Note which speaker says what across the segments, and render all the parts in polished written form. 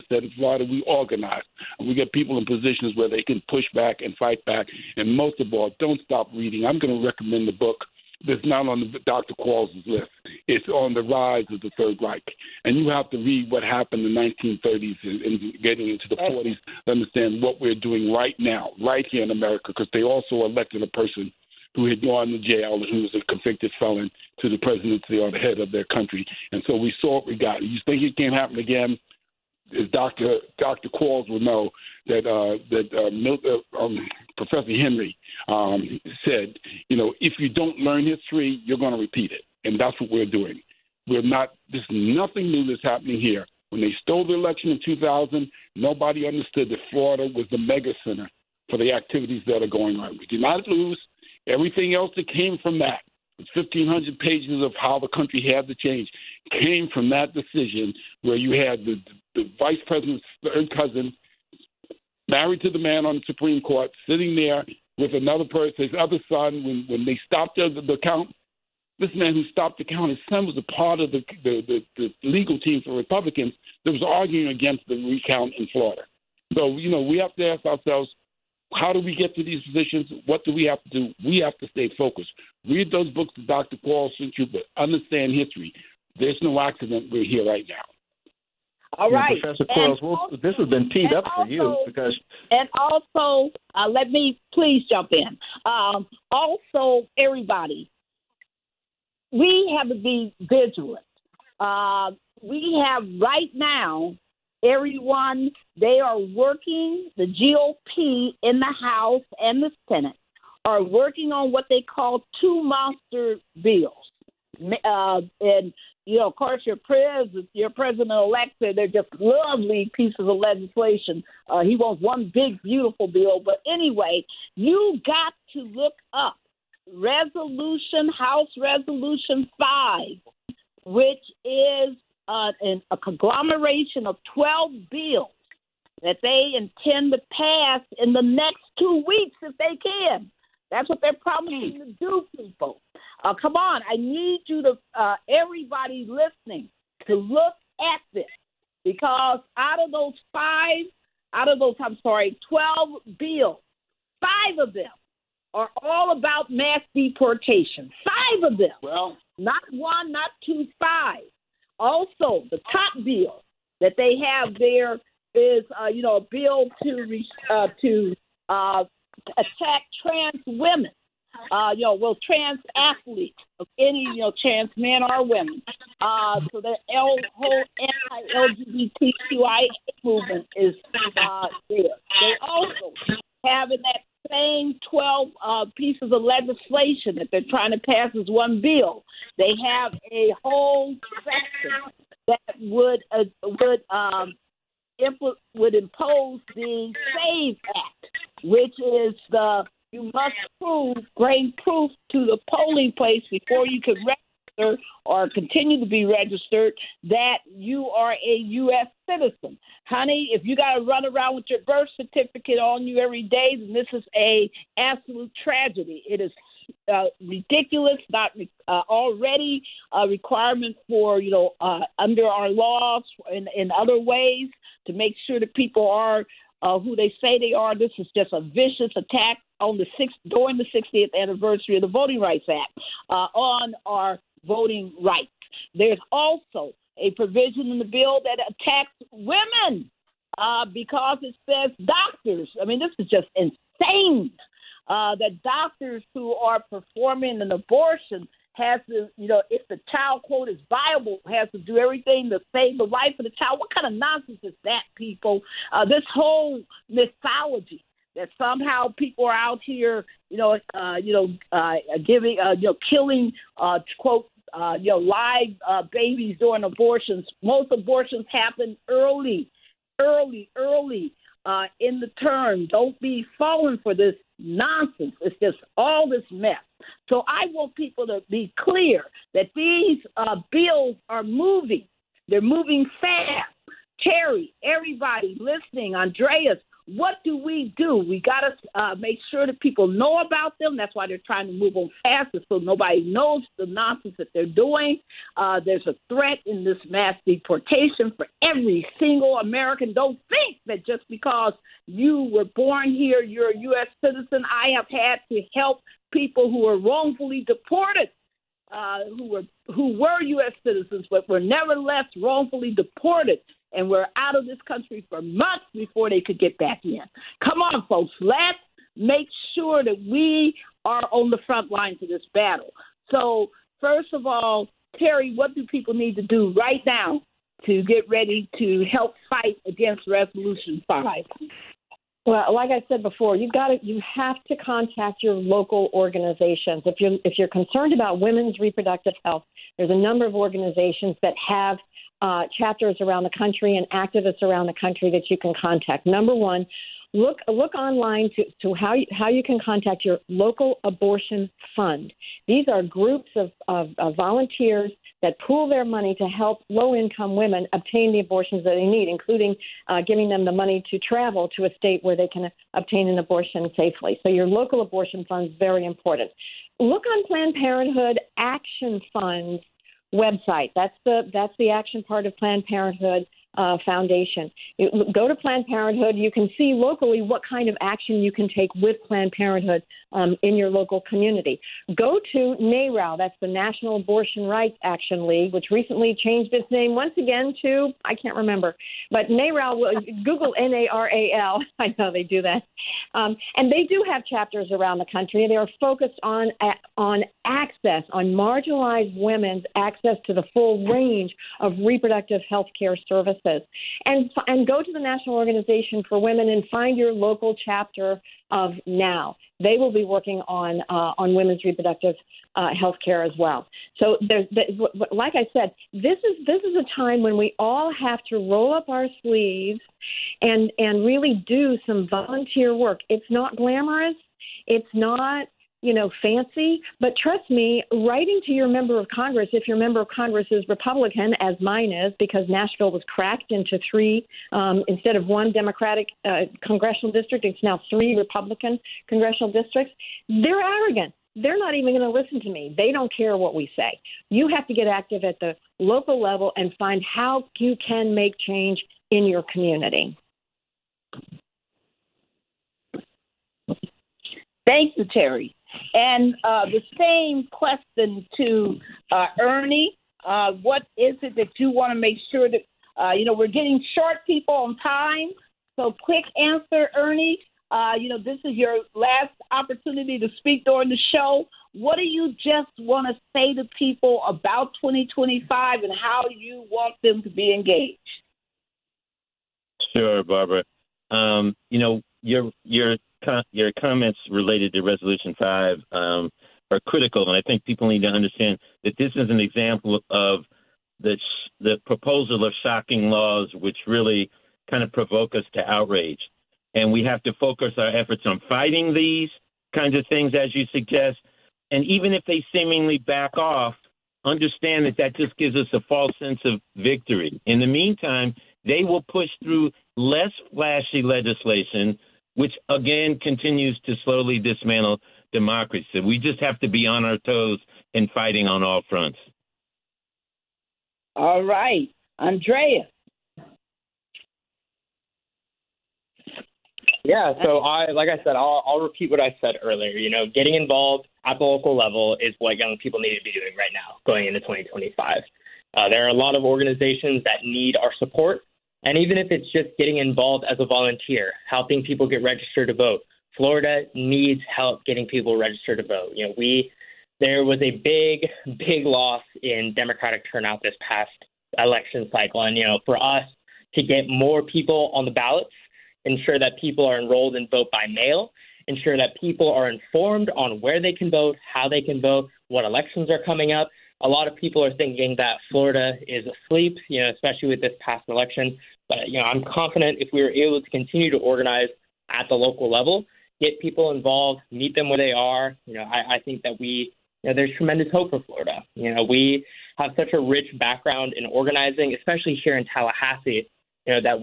Speaker 1: said in Florida, we organize. And we get people in positions where they can push back and fight back. And most of all, don't stop reading. I'm going to recommend the book that's not on Dr. Quarles' list. It's on the rise of the Third Reich. And you have to read what happened in the 1930s and getting into the 40s to understand what we're doing right now, right here in America, because they also elected a person who had gone to jail and who was a convicted felon to the presidency or the head of their country. And so we saw what we got. You think it can't happen again? As Dr. Quarles will know that Professor Henry said, if you don't learn history, you're going to repeat it. And that's what we're doing. There's nothing new that's happening here. When they stole the election in 2000, nobody understood that Florida was the mega center for the activities that are going on. We did not lose. Everything else that came from that, 1,500 pages of how the country had to change, came from that decision where you had the vice president's third cousin married to the man on the Supreme Court, sitting there with another person, his other son, when they stopped the count. This man who stopped the count, his son was a part of the legal team for Republicans that was arguing against the recount in Florida. So, we have to ask ourselves, how do we get to these positions? What do we have to do? We have to stay focused. Read those books that Dr. Quarles sent you, but understand history. There's no accident we're here right now.
Speaker 2: All right.
Speaker 3: Professor Quarles, this has been teed up for you because.
Speaker 2: And also, let me please jump in. Also, everybody, we have to be vigilant. We have right now, everyone, they are working, the GOP in the House and the Senate are working on what they call two monster bills. And, of course, your president-elect said they're just lovely pieces of legislation. He wants one big, beautiful bill. But anyway, you got to look up House Resolution 5, which is a conglomeration of 12 bills that they intend to pass in the next 2 weeks if they can. That's what they're promising to do, people. Come on, I need you to, everybody listening, to look at this because out of those 12 bills, 5 of them are all about mass deportation. 5 of them. Well, not 1, not 2, 5. Also, the top bill that they have there is, a bill to attack trans women, trans athletes, any, trans men or women. So the whole anti-LGBTQIA movement is there. They also have in that same 12 pieces of legislation that they're trying to pass as one bill. They have a whole section that would impose the SAVE Act, which is you must bring proof to the polling place before you can register or continue to be registered that you are a U.S. citizen. Honey, if you got to run around with your birth certificate on you every day, then this is a absolute tragedy. It is ridiculous, not already a requirement for, under our laws and in other ways to make sure that people are who they say they are. This is just a vicious attack on during the 60th anniversary of the Voting Rights Act on our voting rights. There's also a provision in the bill that attacks women because it says doctors. I mean, this is just insane. That doctors who are performing an abortion has to, if the child, quote, is viable, has to do everything to save the life of the child. What kind of nonsense is that, people? This whole mythology that somehow people are out here, giving, killing, quote, live babies during abortions. Most abortions happen early in the term. Don't be falling for this nonsense. It's just all this mess. So I want people to be clear that these bills are moving. They're moving fast Terry, everybody listening, Andreas, what do? We got to make sure that people know about them. That's why they're trying to move on faster so nobody knows the nonsense that they're doing. There's a threat in this mass deportation for every single American. Don't think that just because you were born here, you're a U.S. citizen. I have had to help people who were wrongfully deported, who were U.S. citizens but were nevertheless wrongfully deported and were out of this country for months before they could get back in. Come on, folks. Let's make sure that we are on the front lines of this battle. So, first of all, Terry, what do people need to do right now to get ready to help fight against Resolution 5?
Speaker 4: Well, like I said before, you have to contact your local organizations. If you're concerned about women's reproductive health, there's a number of organizations that have chapters around the country and activists around the country that you can contact. Number one, look online to how you can contact your local abortion fund. These are groups of volunteers that pool their money to help low-income women obtain the abortions that they need, including giving them the money to travel to a state where they can obtain an abortion safely. So your local abortion fund is very important. Look on Planned Parenthood Action Fund's website. That's the action part of Planned Parenthood Foundation. Go to Planned Parenthood. You can see locally what kind of action you can take with Planned Parenthood in your local community. Go to NARAL, that's the National Abortion Rights Action League, which recently changed its name once again to, I can't remember, but NARAL, Google NARAL, I know they do that. And they do have chapters around the country. They are focused on access, on marginalized women's access to the full range of reproductive health care services. And go to the National Organization for Women and find your local chapter of NOW. They will be working on women's reproductive health care as well. So like I said, this is a time when we all have to roll up our sleeves and really do some volunteer work. It's not glamorous. It's not fancy, but trust me, writing to your member of Congress, if your member of Congress is Republican, as mine is, because Nashville was cracked into 3, instead of 1 Democratic congressional district, it's now 3 Republican congressional districts. They're arrogant. They're not even going to listen to me. They don't care what we say. You have to get active at the local level and find how you can make change in your community.
Speaker 2: Thank you, Terry. And the same question to Ernie. What is it that you want to make sure that, we're getting short, people, on time. So quick answer, Ernie. This is your last opportunity to speak during the show. What do you just want to say to people about 2025 and how you want them to be engaged?
Speaker 5: Sure, Barbara. Your comments related to Resolution 5 are critical, and I think people need to understand that this is an example of the proposal of shocking laws which really kind of provoke us to outrage. And we have to focus our efforts on fighting these kinds of things, as you suggest. And even if they seemingly back off, understand that just gives us a false sense of victory. In the meantime, they will push through less flashy legislation, which, again, continues to slowly dismantle democracy. We just have to be on our toes and fighting on all fronts.
Speaker 2: All right. Andrea.
Speaker 6: Yeah, so like I said, I'll repeat what I said earlier. Getting involved at the local level is what young people need to be doing right now going into 2025. There are a lot of organizations that need our support. And even if it's just getting involved as a volunteer, helping people get registered to vote, Florida needs help getting people registered to vote. There was a big loss in Democratic turnout this past election cycle. And, for us to get more people on the ballots, ensure that people are enrolled in vote by mail, ensure that people are informed on where they can vote, how they can vote, what elections are coming up. A lot of people are thinking that Florida is asleep, especially with this past election. But, I'm confident if we were able to continue to organize at the local level, get people involved, meet them where they are, I think that there's tremendous hope for Florida. We have such a rich background in organizing, especially here in Tallahassee. that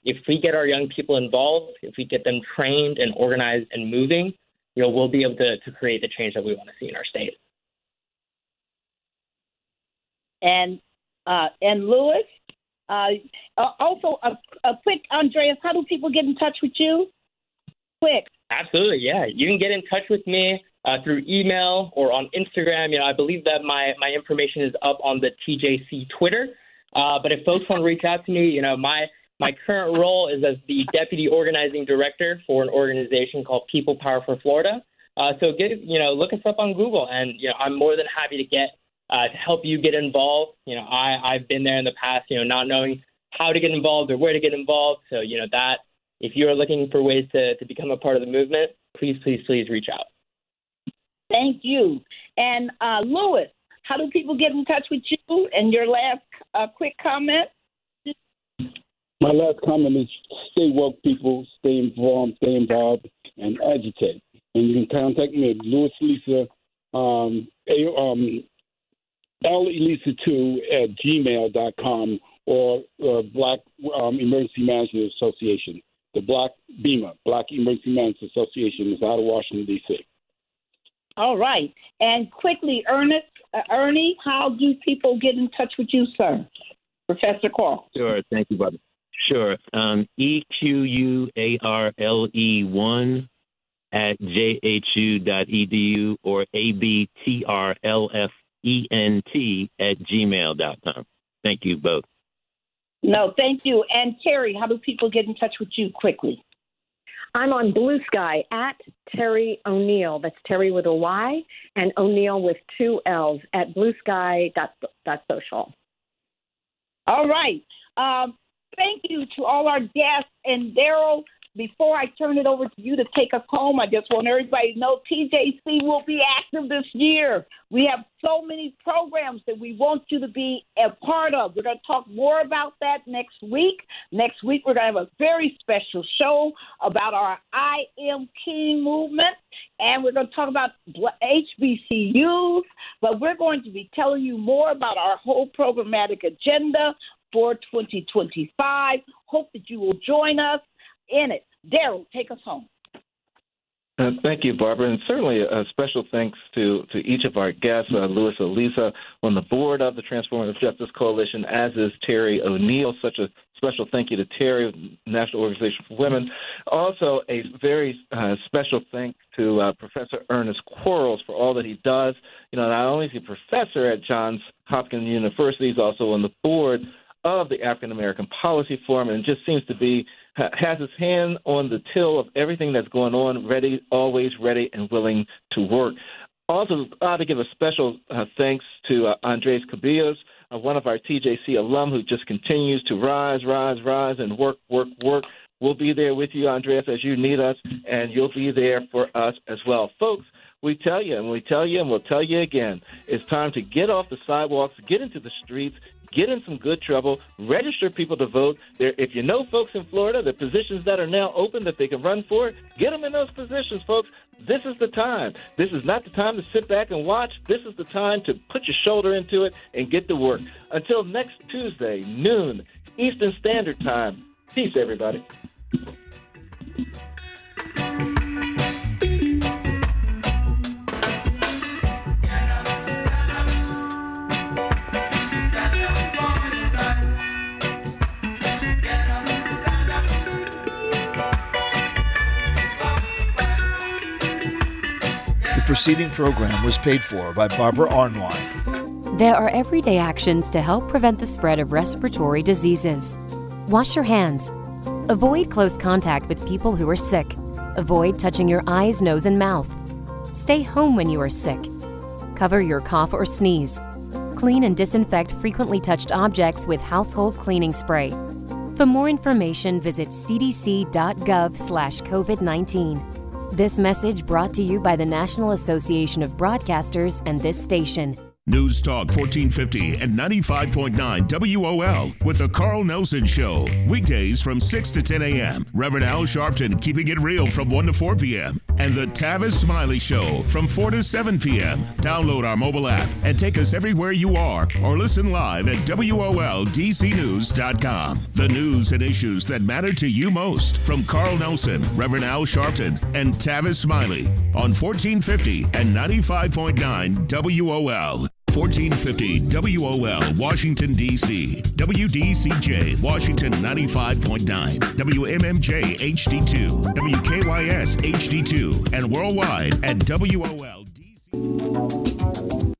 Speaker 6: if we get our young people involved, if we get them trained and organized and moving, we'll be able to create the change that we want to see in our state.
Speaker 2: And Louis, also a quick, Andreas, how do people get in touch with you? Quick.
Speaker 6: Absolutely, yeah. You can get in touch with me through email or on Instagram. I believe that my information is up on the TJC Twitter. But if folks want to reach out to me, my current role is as the deputy organizing director for an organization called People Power for Florida. So look us up on Google, and I'm more than happy to get to help you get involved. I've been there in the past, not knowing how to get involved or where to get involved. So that if you are looking for ways to become a part of the movement, please reach out.
Speaker 2: Thank you. And Louis, how do people get in touch with you? And your last quick comment?
Speaker 1: My last comment is stay woke, people, stay informed, stay involved, and agitate. And you can contact me at Louis Lisa, LELISA2@gmail.com or Black Emergency Management Association. The Black BEMA, Black Emergency Management Association, is out of Washington, D.C.
Speaker 2: All right. And quickly, Ernest, Ernie, how do people get in touch with you, sir? Professor Quarles.
Speaker 5: Sure. Thank you, brother. Sure. EQUARLE1@jhu.edu or abtrlfent@gmail.com. Thank you both.
Speaker 2: No, thank you. And Terry, how do people get in touch with you quickly?
Speaker 4: I'm on Blue Sky at Terry O'Neill. That's Terry with a Y and O'Neill with 2 L's at bluesky.social.
Speaker 2: All right. Thank you to all our guests. And Daryl, before I turn it over to you to take us home, I just want everybody to know TJC will be active this year. We have so many programs that we want you to be a part of. We're going to talk more about that next week. Next week, we're going to have a very special show about our I Am King movement, and we're going to talk about HBCUs, but we're going to be telling you more about our whole programmatic agenda for 2025. Hope that you will join us in it. Daryl, take us home.
Speaker 3: Thank you, Barbara, and certainly a special thanks to each of our guests, Louis Elisa on the board of the Transformative Justice Coalition, as is Terry O'Neill. Such a special thank you to Terry, National Organization for Women. Also, a very special thanks to Professor Ernest Quarles for all that he does. Not only is he a professor at Johns Hopkins University, he's also on the board of the African American Policy Forum, and just seems to be has his hand on the till of everything that's going on, ready, always ready and willing to work. Also, I ought to give a special thanks to Andres Cubillos, one of our TJC alum who just continues to rise, and work. We'll be there with you, Andres, as you need us, and you'll be there for us as well. Folks, we tell you, and we tell you, and we'll tell you again, it's time to get off the sidewalks, get into the streets, get in some good trouble, register people to vote. If you know folks in Florida, the positions that are now open that they can run for, get them in those positions, folks. This is the time. This is not the time to sit back and watch. This is the time to put your shoulder into it and get to work. Until next Tuesday, noon, Eastern Standard Time. Peace, everybody.
Speaker 7: The preceding program was paid for by Barbara Arnwine.
Speaker 8: There are everyday actions to help prevent the spread of respiratory diseases. Wash your hands. Avoid close contact with people who are sick. Avoid touching your eyes, nose, and mouth. Stay home when you are sick. Cover your cough or sneeze. Clean and disinfect frequently touched objects with household cleaning spray. For more information, visit cdc.gov/COVID-19. This message brought to you by the National Association of Broadcasters and this station.
Speaker 9: News Talk 1450 and 95.9 WOL with the Carl Nelson Show. Weekdays from 6 to 10 a.m. Reverend Al Sharpton keeping it real from 1 to 4 p.m. And the Tavis Smiley Show from 4 to 7 p.m. Download our mobile app and take us everywhere you are or listen live at WOLDCnews.com. The news and issues that matter to you most from Carl Nelson, Reverend Al Sharpton, and Tavis Smiley on 1450 and 95.9 WOL. 1450 WOL, Washington, D.C. WDCJ, Washington 95.9. WMMJ HD2. WKYS HD2. And worldwide at WOL.